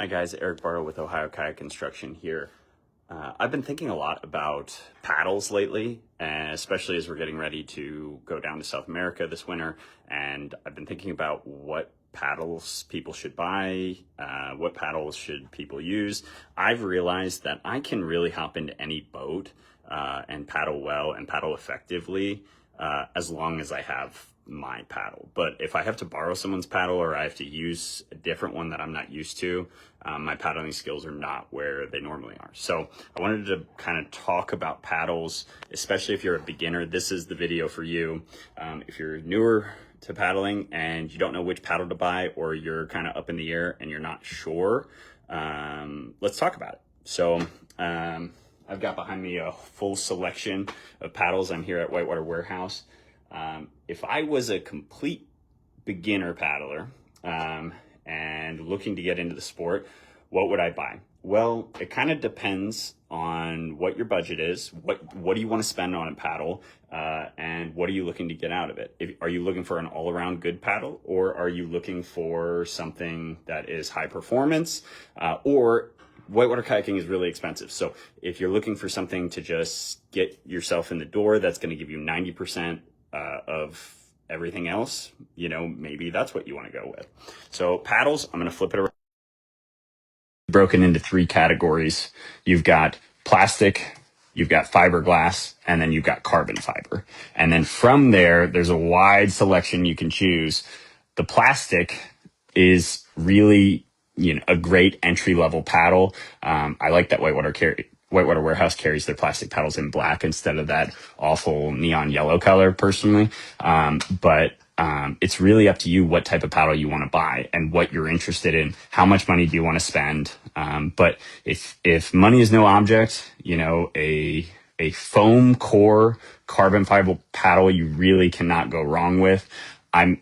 Hi guys, Eric Barrow with Ohio Kayak Construction here. I've been thinking a lot about paddles lately, and especially as we're getting ready to go down to South America this winter. And I've been thinking about what paddles people should buy, what paddles should people use. I've realized that I can really hop into any boat and paddle well and paddle effectively as long as I have my paddle. But if I have to borrow someone's paddle or I have to use a different one that I'm not used to, my paddling skills are not where they normally are. So I wanted to kind of talk about paddles, especially if you're a beginner. This is the video for you. If you're newer to paddling and you don't know which paddle to buy, or you're kind of up in the air and you're not sure, let's talk about it. So I've got behind me a full selection of paddles. I'm here at Whitewater Warehouse. If I was a complete beginner paddler and looking to get into the sport, what would I buy? Well, it kind of depends on what your budget is. What do you want to spend on a paddle, and what are you looking to get out of it? Are you looking for an all-around good paddle, or are you looking for something that is high performance, or whitewater kayaking is really expensive. So if you're looking for something to just get yourself in the door, that's going to give you 90% of everything else, maybe that's what you want to go with. So paddles, I'm going to flip it around. Broken into three categories. You've got plastic, you've got fiberglass, and then you've got carbon fiber. And then from there, there's a wide selection you can choose. The plastic is really, a great entry-level paddle. I like that Whitewater Warehouse carries their plastic paddles in black instead of that awful neon yellow color personally. But it's really up to you what type of paddle you want to buy and what you're interested in. How much money do you want to spend? But if money is no object, a foam core carbon fiber paddle you really cannot go wrong with. All right,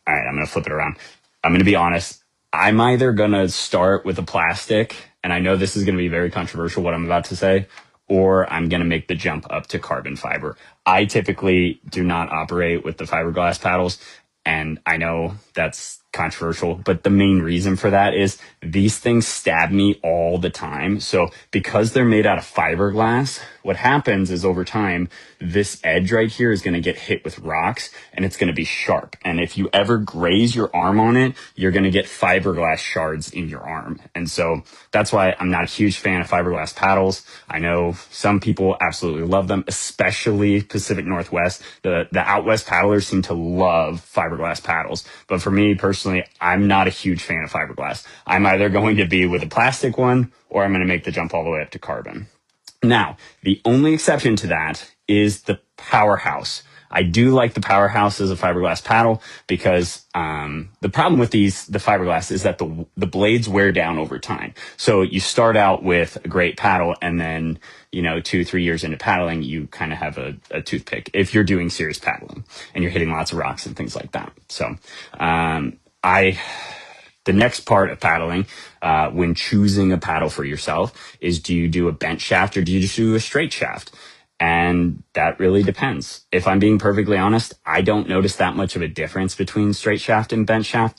I'm going to flip it around. I'm going to be honest. I'm either going to start with a plastic, and I know this is going to be very controversial what I'm about to say, or I'm going to make the jump up to carbon fiber. I typically do not operate with the fiberglass paddles, and I know that's controversial, but the main reason for that is these things stab me all the time. So because they're made out of fiberglass, what happens is over time, this edge right here is going to get hit with rocks and it's going to be sharp. And if you ever graze your arm on it, you're going to get fiberglass shards in your arm. And so that's why I'm not a huge fan of fiberglass paddles. I know some people absolutely love them, especially Pacific Northwest. The out west paddlers seem to love fiberglass paddles. But for me personally, I'm not a huge fan of fiberglass. I'm either going to be with a plastic one or I'm going to make the jump all the way up to carbon. Now, the only exception to that is the Powerhouse. I do like the Powerhouse as a fiberglass paddle because the problem with the fiberglass is that the blades wear down over time. So you start out with a great paddle and then, 2-3 years into paddling, you kind of have a toothpick if you're doing serious paddling and you're hitting lots of rocks and things like that. So the next part of paddling, when choosing a paddle for yourself, is do you do a bent shaft or do you just do a straight shaft? And that really depends. If I'm being perfectly honest, I don't notice that much of a difference between straight shaft and bent shaft,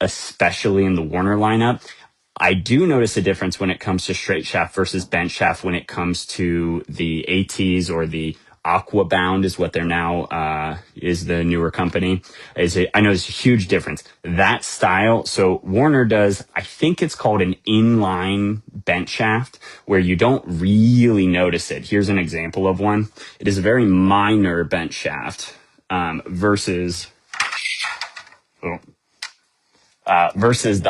especially in the Warner lineup. I do notice a difference when it comes to straight shaft versus bent shaft when it comes to the ATs or the Aquabound is what they're now, is the newer company. I know there's a huge difference. That style, so Warner does, I think it's called an inline bent shaft where you don't really notice it. Here's an example of one. It is a very minor bent shaft, versus the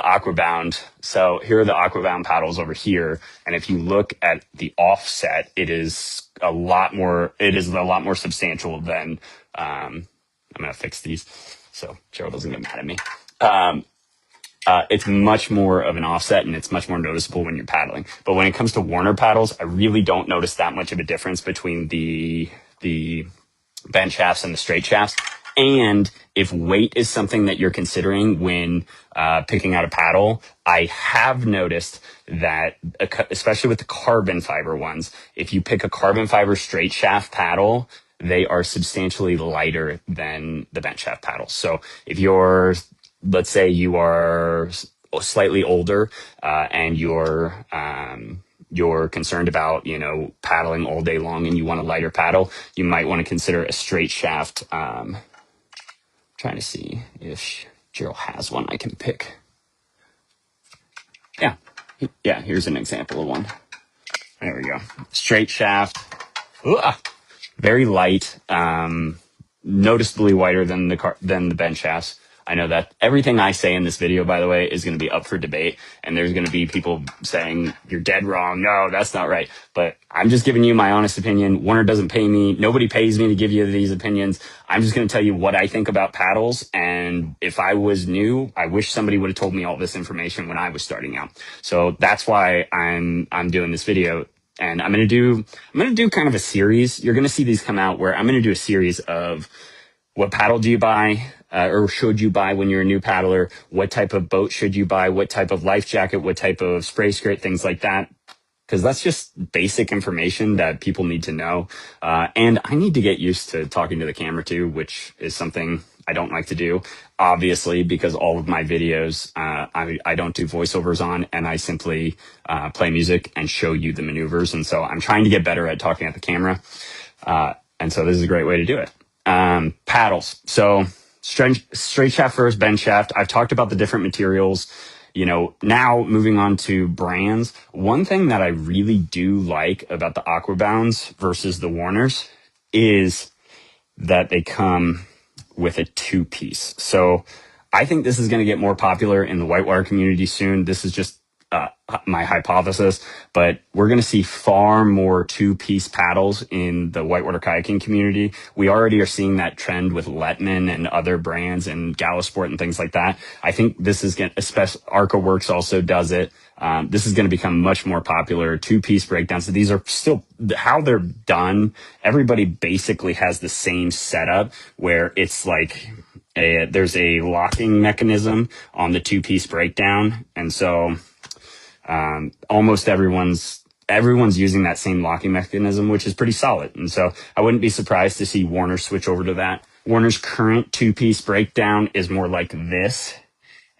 Aquabound. So here are the Aquabound paddles over here. And if you look at the offset, it is a lot more substantial than, I'm going to fix these so Cheryl doesn't get mad at me. It's much more of an offset and it's much more noticeable when you're paddling. But when it comes to Warner paddles, I really don't notice that much of a difference between the bent shafts and the straight shafts. And if weight is something that you're considering when picking out a paddle, I have noticed that, especially with the carbon fiber ones, if you pick a carbon fiber straight shaft paddle, they are substantially lighter than the bent shaft paddles. So if let's say you are slightly older, and you're concerned about, paddling all day long and you want a lighter paddle, you might want to consider a straight shaft. Trying to see if Gerald has one I can pick. Yeah. Yeah, here's an example of one. There we go. Straight shaft. Ugh. Very light, noticeably whiter than the bench shafts. I know that everything I say in this video, by the way, is going to be up for debate, and there's going to be people saying you're dead wrong. No, that's not right. But I'm just giving you my honest opinion. Warner doesn't pay me. Nobody pays me to give you these opinions. I'm just going to tell you what I think about paddles. And if I was new, I wish somebody would have told me all this information when I was starting out. So that's why I'm doing this video. And I'm going to do kind of a series. You're going to see these come out where I'm going to do a series of what paddle do you buy, or should you buy when you're a new paddler? What type of boat should you buy? What type of life jacket? What type of spray skirt? Things like that. Because that's just basic information that people need to know. And I need to get used to talking to the camera too, which is something I don't like to do, obviously, because all of my videos, I don't do voiceovers on, and I simply play music and show you the maneuvers. And so I'm trying to get better at talking at the camera. And so this is a great way to do it. Paddles. So straight shaft versus bend shaft. I've talked about the different materials. Now moving on to brands, one thing that I really do like about the Aquabounds versus the Warners is that they come with a two-piece. So I think this is going to get more popular in the whitewater community soon. This is just my hypothesis, but we're going to see far more two-piece paddles in the whitewater kayaking community. We already are seeing that trend with Letman and other brands and Galasport and things like that. I think this is going to, especially ArcaWorks also does it. This is going to become much more popular. Two-piece breakdowns. So these are still how they're done. Everybody basically has the same setup where it's like there's a locking mechanism on the two-piece breakdown, and so almost everyone's using that same locking mechanism, which is pretty solid. And so I wouldn't be surprised to see Warner switch over to that. Warner's current two-piece breakdown is more like this.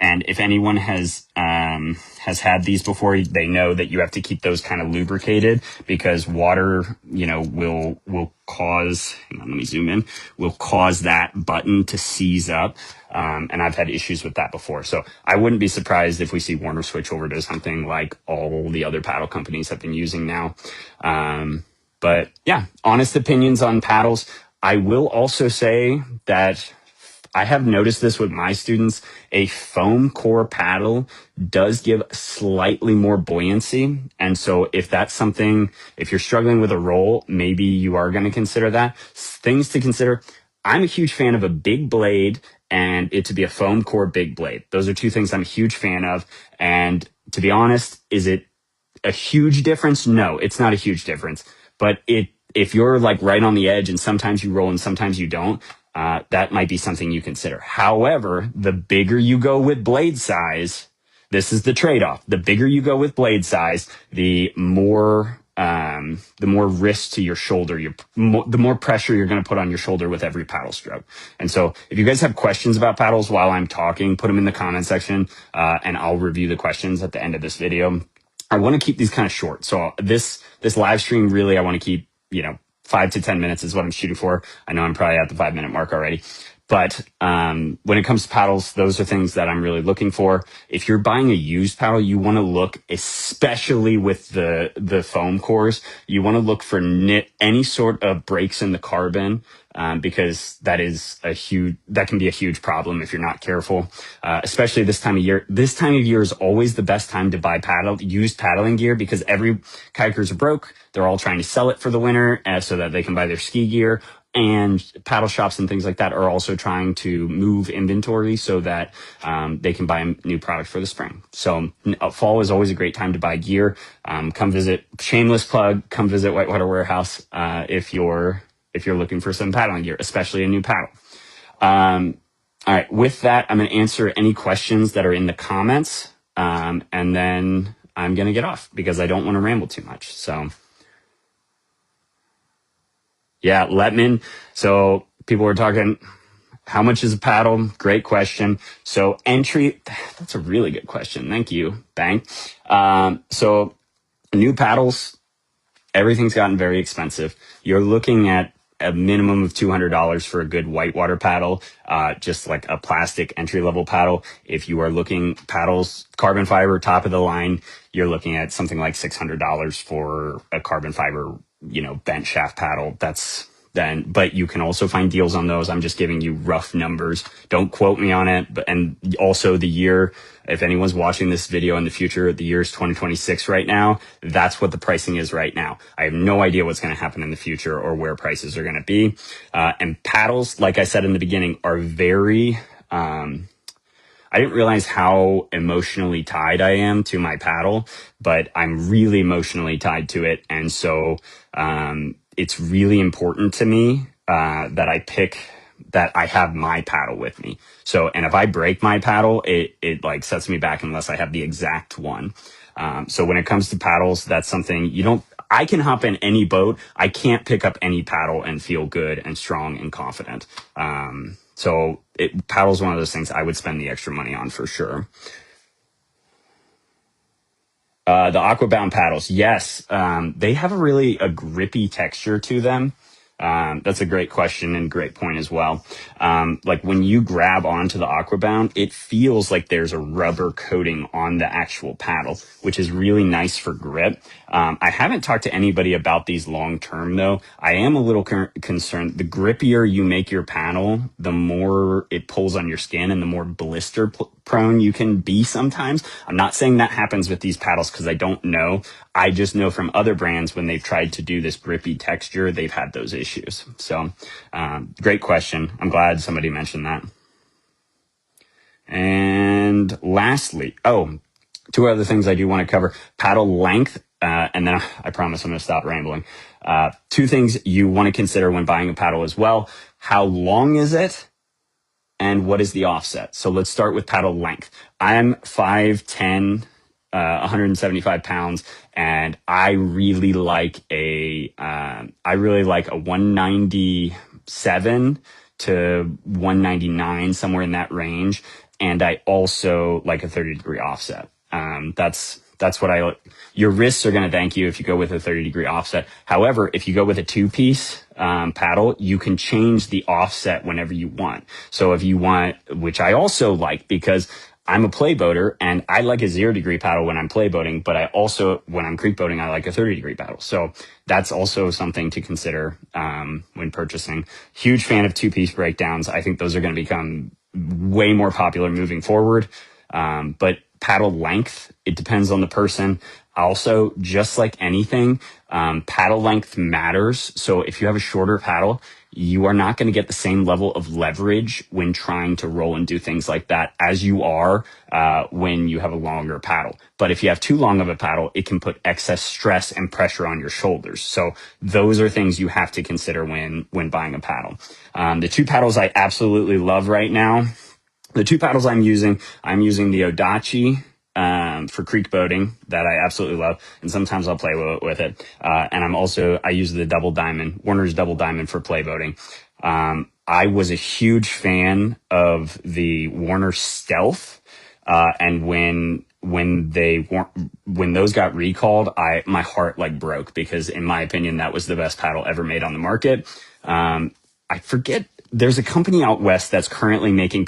And if anyone has had these before, they know that you have to keep those kind of lubricated because water, will cause, hang on, let me zoom in, will cause that button to seize up. And I've had issues with that before. So I wouldn't be surprised if we see Warner switch over to something like all the other paddle companies have been using now. But yeah, honest opinions on paddles. I will also say that I have noticed this with my students. A foam core paddle does give slightly more buoyancy. And so if that's something, if you're struggling with a roll, maybe you are going to consider that. Things to consider. I'm a huge fan of a big blade and it to be a foam core big blade. Those are two things I'm a huge fan of. And to be honest, is it a huge difference? No, it's not a huge difference. But if you're like right on the edge and sometimes you roll and sometimes you don't, that might be something you consider. However, the bigger you go with blade size, this is the trade-off. The bigger you go with blade size, the more risk to your shoulder, the more pressure you're going to put on your shoulder with every paddle stroke. And so if you guys have questions about paddles while I'm talking, put them in the comment section, and I'll review the questions at the end of this video. I want to keep these kind of short. So this live stream, really, I want to keep, 5 to 10 minutes is what I'm shooting for. I know I'm probably at the 5-minute mark already. But when it comes to paddles, those are things that I'm really looking for. If you're buying a used paddle, you want to look, especially with the foam cores, you want to look for any sort of breaks in the carbon, because that can be a huge problem if you're not careful. Especially this time of year. This time of year is always the best time to buy used paddling gear because every kayakers are broke. They're all trying to sell it for the winter so that they can buy their ski gear. And paddle shops and things like that are also trying to move inventory so that they can buy a new product for the spring. So fall is always a great time to buy gear. Come visit, shameless plug, come visit Whitewater Warehouse if you're looking for some paddling gear, especially a new paddle. All right, with that, I'm going to answer any questions that are in the comments, and then I'm going to get off because I don't want to ramble too much. So yeah, Letman. So people were talking, How much is a paddle? Great question. So entry, that's a really good question. Thank you, Bang. So new paddles, everything's gotten very expensive. You're looking at a minimum of $200 for a good whitewater paddle, just like a plastic entry level paddle. If you are looking paddles, carbon fiber, top of the line, you're looking at something like $600 for a carbon fiber, bent shaft paddle. But you can also find deals on those. I'm just giving you rough numbers. Don't quote me on it. And also the year, if anyone's watching this video in the future, the year is 2026 right now. That's what the pricing is right now. I have no idea what's going to happen in the future or where prices are going to be. And paddles, like I said in the beginning, are very, I didn't realize how emotionally tied I am to my paddle, but I'm really emotionally tied to it. And so it's really important to me that I have my paddle with me. So, and if I break my paddle, it like sets me back unless I have the exact one. So when it comes to paddles, that's something I can hop in any boat. I can't pick up any paddle and feel good and strong and confident. Paddle's one of those things I would spend the extra money on for sure. The aquabound paddles, yes, they have a grippy texture to them. That's a great question and great point as well. Like when you grab onto the aquabound, it feels like there's a rubber coating on the actual paddle, which is really nice for grip. I haven't talked to anybody about these long term though. I am a little concerned. The grippier you make your paddle, the more it pulls on your skin and the more blister prone you can be sometimes. I'm not saying that happens with these paddles because I don't know. I just know from other brands when they've tried to do this grippy texture, they've had those issues. So great question. I'm glad somebody mentioned that. And lastly, two other things I do want to cover. Paddle length, and then I promise I'm going to stop rambling. Two things you want to consider when buying a paddle as well. How long is it? And what is the offset? So let's start with paddle length. I'm 5'10", 175 pounds, and I really like a 197 to 199, somewhere in that range. And I also like a 30-degree offset. That's what I like. Your wrists are going to thank you if you go with a 30-degree offset. However, if you go with a two-piece paddle, you can change the offset whenever you want. So if you want, which I also like because I'm a play boater and I like a 0-degree paddle when I'm play boating, but I also, when I'm creek boating, I like a 30-degree paddle. So that's also something to consider when purchasing. Huge fan of two-piece breakdowns. I think those are going to become way more popular moving forward. But paddle length, it depends on the person. Also, just like anything, paddle length matters. So if you have a shorter paddle, you are not going to get the same level of leverage when trying to roll and do things like that as you are when you have a longer paddle. But if you have too long of a paddle, it can put excess stress and pressure on your shoulders. So those are things you have to consider when buying a paddle. The two paddles I absolutely love right now, the two paddles I'm using the Odachi for creek boating that I absolutely love, and sometimes I'll play with it. And I use the Double Diamond, Warner's Double Diamond for play boating. I was a huge fan of the Warner Stealth, and when those got recalled, my heart like broke because in my opinion that was the best paddle ever made on the market. I forget. There's a company out west that's currently making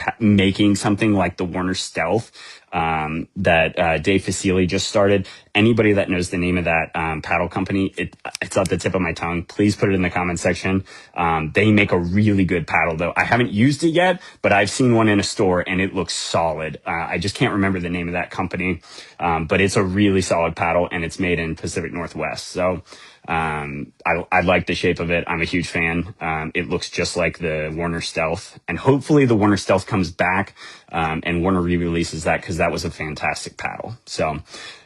something like the Warner Stealth that Dave Facili just started. Anybody that knows the name of that paddle company, it's at the tip of my tongue. Please put it in the comment section. They make a really good paddle, though. I haven't used it yet, but I've seen one in a store and it looks solid. I just can't remember the name of that company, but it's a really solid paddle and it's made in Pacific Northwest. So I like the shape of it. I'm a huge fan. It looks just like the Warner Stealth, and hopefully the Warner Stealth comes back and Warner re-releases that because that was a fantastic paddle. So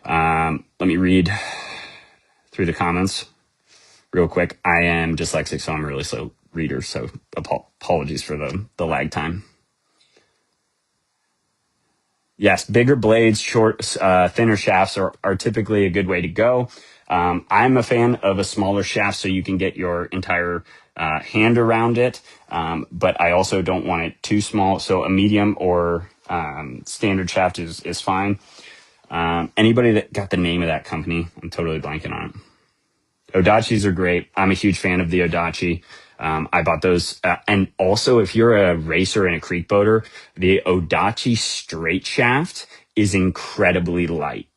let me read through the comments real quick. I am dyslexic, so I'm a really slow reader, so apologies for the lag time. Yes, bigger blades, thinner shafts are typically a good way to go. I'm a fan of a smaller shaft so you can get your entire hand around it, but I also don't want it too small. So a medium or standard shaft is fine. Anybody that got the name of that company? I'm totally blanking on it. Odachis are great. I'm a huge fan of the Odachi. I bought those. And also, if you're a racer and a creek boater, the Odachi straight shaft is incredibly light.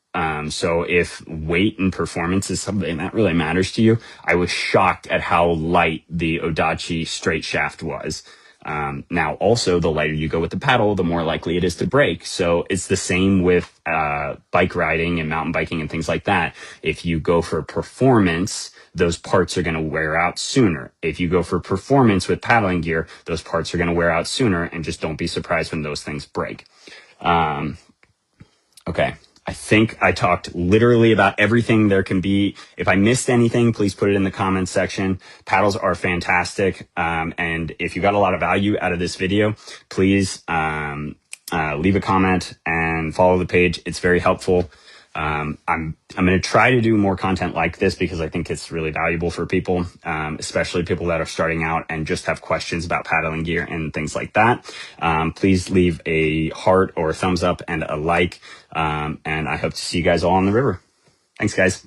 So if weight and performance is something that really matters to you, I was shocked at how light the Odachi straight shaft was. Now, also, the lighter you go with the paddle, the more likely it is to break. So it's the same with bike riding and mountain biking and things like that. If you go for performance, those parts are going to wear out sooner. If you go for performance with paddling gear, those parts are going to wear out sooner, and just don't be surprised when those things break. Okay. I think I talked literally about everything there can be. If I missed anything, please put it in the comments section. Paddles are fantastic. And if you got a lot of value out of this video, please leave a comment and follow the page. It's very helpful. I'm going to try to do more content like this because I think it's really valuable for people, especially people that are starting out and just have questions about paddling gear and things like that. Please leave a heart or a thumbs up and a like. And I hope to see you guys all on the river. Thanks, guys.